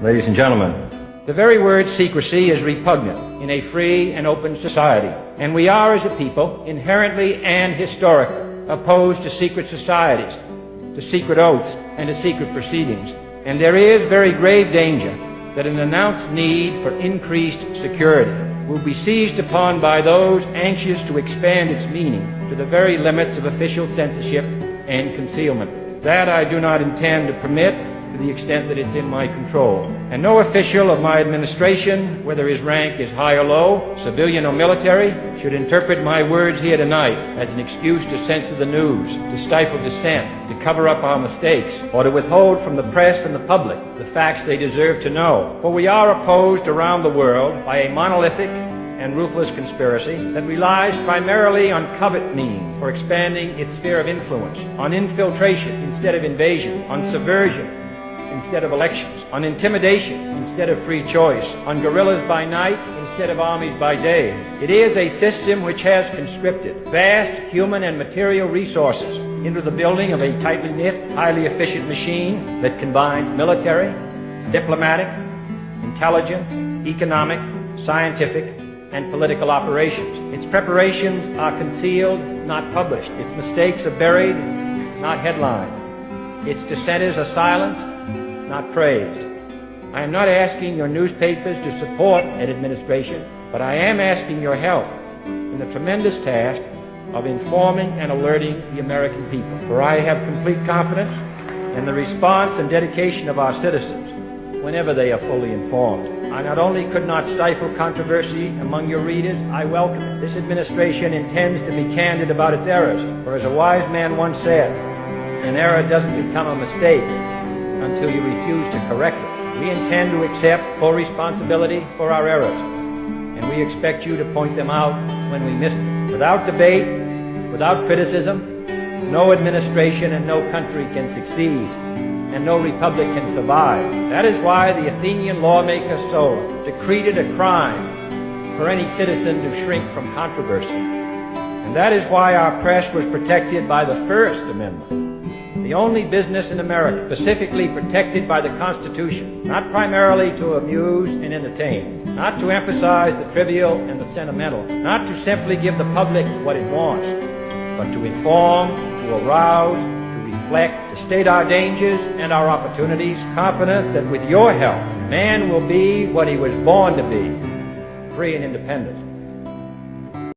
Ladies and gentlemen, the very word secrecy is repugnant in a free and open society, and we are, as a people, inherently and historically opposed to secret societies, to secret oaths, and to secret proceedings. And there is very grave danger that an announced need for increased security will be seized upon by those anxious to expand its meaning to the very limits of official censorship and concealment. That I do not intend to permit to the extent that it's in my control. And no official of my administration, whether his rank is high or low, civilian or military, should interpret my words here tonight as an excuse to censor the news, to stifle dissent, to cover up our mistakes, or to withhold from the press and the public the facts they deserve to know. For we are opposed around the world by a monolithic and ruthless conspiracy that relies primarily on covert means for expanding its sphere of influence, on infiltration instead of invasion, on subversion instead of elections, on intimidation instead of free choice, on guerrillas by night instead of armies by day. It is a system which has conscripted vast human and material resources into the building of a tightly knit, highly efficient machine that combines military, diplomatic, intelligence, economic, scientific, and political operations. Its preparations are concealed, not published. Its mistakes are buried, not headlined. Its dissenters are silenced, not praised. I am not asking your newspapers to support an administration, but I am asking your help in the tremendous task of informing and alerting the American people. For I have complete confidence in the response and dedication of our citizens whenever they are fully informed. I not only could not stifle controversy among your readers, I welcome it. This administration intends to be candid about its errors, for as a wise man once said, an error doesn't become a mistake until you refuse to correct it. We intend to accept full responsibility for our errors, and we expect you to point them out when we miss them. Without debate, without criticism, no administration and no country can succeed, and no republic can survive. That is why the Athenian lawmaker Solon decreed it a crime for any citizen to shrink from controversy. And that is why our press was protected by the First Amendment, the only business in America specifically protected by the Constitution, not primarily to amuse and entertain, not to emphasize the trivial and the sentimental, not to simply give the public what it wants, but to inform, to arouse, to reflect, to state our dangers and our opportunities, confident that with your help, man will be what he was born to be, free and independent.